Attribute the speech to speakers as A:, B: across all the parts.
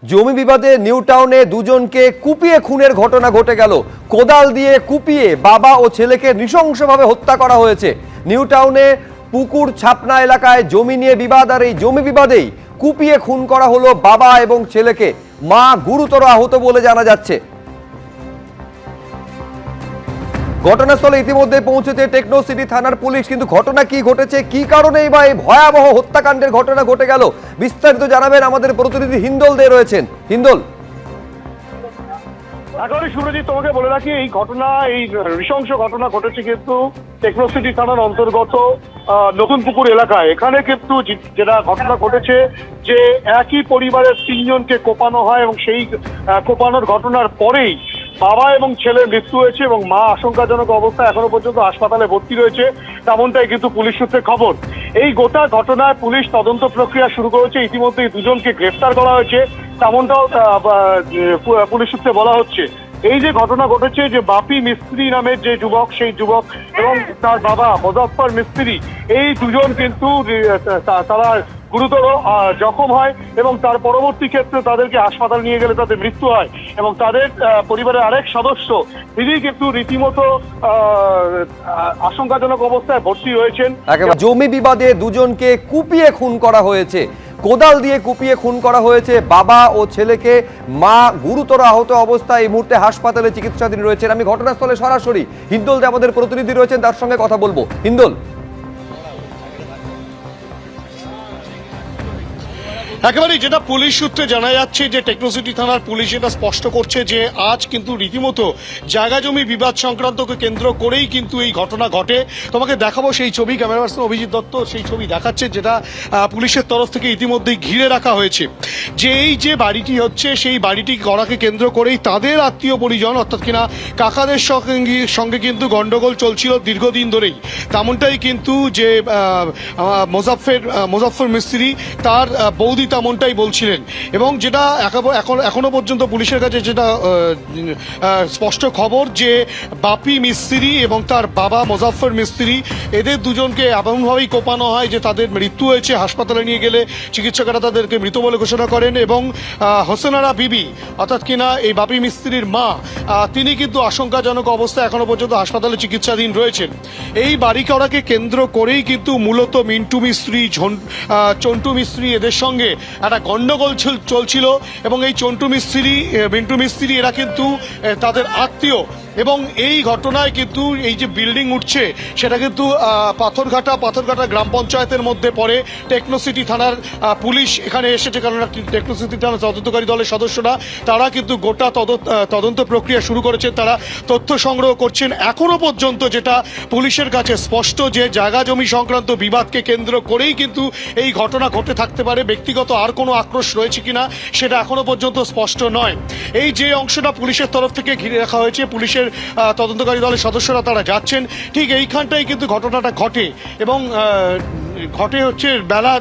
A: জমি বিবাদে নিউ টাউনে দুজনকে কুপিয়ে খুনের ঘটনা ঘটে গেল। কোদাল দিয়ে কুপিয়ে বাবা ও ছেলেকে নৃশংসভাবে হত্যা করা হয়েছে। নিউ টাউনে পুকুর ছাপনা এলাকায় জমি নিয়ে বিবাদ, আর এই জমি বিবাদেই কুপিয়ে খুন করা হলো বাবা এবং ছেলেকে। মা গুরুতর আহত বলে জানা যাচ্ছে। ঘটনাস্থলে ইতিমধ্যে পৌঁছেছে টেকনো সিটি থানার পুলিশ, কিন্তু ঘটনা কি ঘটেছে, কি কারণে বা এই ভয়াবহ হত্যাকাণ্ডের ঘটনা ঘটে গেল, বিস্তারিত জানাবেন আমাদের প্রতিনিধি হিন্দল দে রয়েছেন। হিন্দল।
B: একেবারে সুরজিৎ, তোমাকে বলে রাখি, এই ঘটনা, এই নৃশংস ঘটনা ঘটেছে কিন্তু টেকনো সিটি থানার অন্তর্গত নতুন পুকুর এলাকায়। এখানে কিন্তু যেটা ঘটনা ঘটেছে যে একই পরিবারের তিনজনকে কোপানো হয় এবং সেই কোপানোর ঘটনার পরেই বাবা এবং ছেলের মৃত্যু হয়েছে এবং মা আশঙ্কাজনক অবস্থায় এখনো পর্যন্ত হাসপাতালে ভর্তি রয়েছে, তেমনটাই কিন্তু পুলিশ সূত্রে খবর। এই গোটা ঘটনায় পুলিশ তদন্ত প্রক্রিয়া শুরু করেছে, ইতিমধ্যে দুজনকে গ্রেফতার করা হয়েছে, তেমনটাও পুলিশ সূত্রে বলা হচ্ছে। এই যে ঘটনা ঘটেছে, যে বাপি মিস্ত্রি নামের যে যুবক, সেই যুবক এবং তার বাবা মুজফফর মিস্ত্রি, এই দুজন কিন্তু তারা গুরুতর জখম হয় এবং তার পরবর্তী ক্ষেত্রে তাদেরকে হাসপাতাল নিয়ে গেলে তাদের মৃত্যু হয় এবং তাদের পরিবারের আরেক সদস্য তিনি কিন্তু রীতিমতো আশঙ্কাজনক অবস্থায় ভর্তি রয়েছেন।
A: জমি বিবাদে দুজনকে কুপিয়ে খুন করা হয়েছে, কোদাল দিয়ে কুপিয়ে খুন করা হয়েছে বাবা ও ছেলেকে। মা গুরুতর আহত অবস্থায় এই মুহূর্তে হাসপাতালে চিকিৎসাধীন রয়েছেন। আমি ঘটনাস্থলে সরাসরি হিন্দল দে আমাদের প্রতিনিধি রয়েছেন, তার সঙ্গে কথা বলবো। হিন্দল।
C: একেবারেই যেটা পুলিশ সূত্রে জানা যাচ্ছে যে টেকনো সিটি থানার পুলিশ এটা স্পষ্ট করছে যে আজ কিন্তু রীতিমতো জায়গা জমি বিবাদ সংক্রান্তকে কেন্দ্র করেই কিন্তু এই ঘটনা ঘটে। তোমাকে দেখাবো সেই ছবি, ক্যামেরা পার্সন অভিজিৎ দত্ত সেই ছবি দেখাচ্ছে, যেটা পুলিশের তরফ থেকে ইতিমধ্যেই ঘিরে রাখা হয়েছে। যে এই যে বাড়িটি হচ্ছে, সেই বাড়িটি গড়াকে কেন্দ্র করেই তাদের আত্মীয় পরিজন অর্থাৎ কিনা কাকাদের সঙ্গে কিন্তু গন্ডগোল চলছিল দীর্ঘদিন ধরেই। তেমনটাই কিন্তু যে মুজফফর মিস্ত্রি তার বৌদি তেমনটাই বলছিলেন এবং যেটা এখনো পর্যন্ত পুলিশের কাছে যেটা স্পষ্ট খবর যে বাপি মিস্ত্রি এবং তার বাবা মুজফফর মিস্ত্রি এদের দুজনকে এমনভাবেই কোপানো হয় যে তাদের মৃত্যু হয়েছে। হাসপাতালে নিয়ে গেলে চিকিৎসকেরা তাদেরকে মৃত বলে ঘোষণা করেন এবং হোসেনারা বিবি অর্থাৎ কিনা এই বাপি মিস্ত্রির মা, তিনি কিন্তু আশঙ্কাজনক অবস্থায় এখনো পর্যন্ত হাসপাতালে চিকিৎসাধীন রয়েছেন। এই বাড়ি করাকে কেন্দ্র করেই কিন্তু মূলত মিন্টু মিস্ত্রি, চন্টু মিস্ত্রি এদের সঙ্গে একটা গন্ডগোল চলছিল এবং এই মিন্টু মিস্ত্রি এরা কিন্তু তাদের আত্মীয় এবং এই ঘটনায় কিন্তু এই যে বিল্ডিং উঠছে সেটা কিন্তু পাথরঘাটা গ্রাম পঞ্চায়েতের মধ্যে পড়ে। টেকনো সিটি থানার পুলিশ এখানে এসেছে, কারণ টেকনো সিটি থানার তদন্তকারী দলের সদস্যরা তারা কিন্তু গোটা তদন্ত প্রক্রিয়া শুরু করেছেন, তারা তথ্য সংগ্রহ করছেন। এখনো পর্যন্ত যেটা পুলিশের কাছে স্পষ্ট যে জায়গা জমি সংক্রান্ত বিবাদকে কেন্দ্র করেই কিন্তু এই ঘটনা ঘটে থাকতে পারে। ব্যক্তিগত আর কোনো আক্রোশ রয়েছে কিনা সেটা এখনো পর্যন্ত স্পষ্ট নয়। এই যে অংশটা পুলিশের তরফ থেকে ঘিরে রাখা হয়েছে, পুলিশের তদন্তকারী দলের সদস্যরা তারা যাচ্ছেন, ঠিক এইখানটাই কিন্তু ঘটনাটা ঘটে এবং ঘটে হচ্ছে বেলা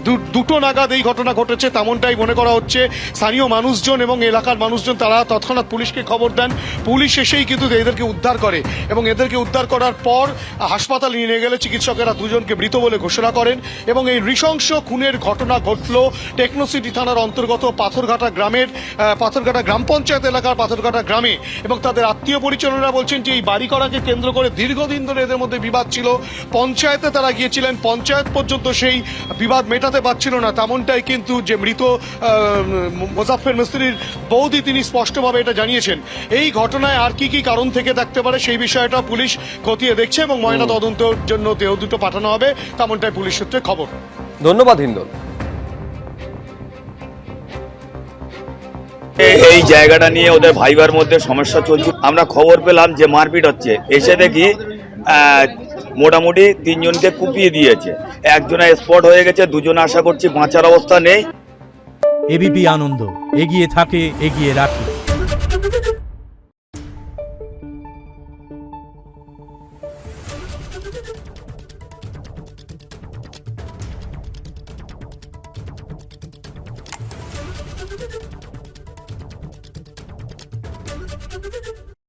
C: 2টো নাগাদ এই ঘটনা ঘটেছে, তেমনটাই মনে করা হচ্ছে। স্থানীয় মানুষজন এবং এলাকার মানুষজন তারা তৎক্ষণাৎ পুলিশকে খবর দেন, পুলিশ এসেই কিন্তু এদেরকে উদ্ধার করে এবং এদেরকে উদ্ধার করার পর হাসপাতালে নিয়ে গেলে চিকিৎসকেরা দুজনকে মৃত বলে ঘোষণা করেন এবং এই নৃশংস খুনের ঘটনা ঘটল টেকনো সিটি থানার অন্তর্গত পাথরঘাটা গ্রাম পঞ্চায়েত এলাকার পাথরঘাটা গ্রামে এবং তাদের আত্মীয় পরিজনেরা বলছেন যে এই বাড়ি করাকে কেন্দ্র করে দীর্ঘদিন ধরে এদের মধ্যে বিবাদ ছিল। পঞ্চায়েতে তারা গিয়েছিলেন, পঞ্চায়েত পর্যন্ত সেই বিবাদ মেটাতে পারছিল না। তেমনটাই কিন্তু যে মৃত মুজফফর মিস্ত্রির বৌদি তিনি স্পষ্টভাবে এটা জানিয়েছেন। এই ঘটনায় আর কি কারণ থেকে থাকতে পারে সেই বিষয়টা পুলিশ খতিয়ে দেখছে এবং ময়না তদন্তের জন্য দেহ দুটো পাঠানো হবে, তেমনটাই পুলিশ সূত্রে খবর।
A: ধন্যবাদ হিন্দল।
D: এই জায়গাটা নিয়ে ওদের ভাইবার মধ্যে সমস্যা চলছে, আমরা খবর পেলাম যে মারপিট হচ্ছে, এসে দেখি মোটামুটি 3 জনকে কুপিয়ে দিয়েছে, একজনের স্পট হয়ে গেছে, 2জন আশা করছি বাঁচার অবস্থা নেই।
E: এবিপি আনন্দ এগিয়ে থাকে, এগিয়ে রাখে।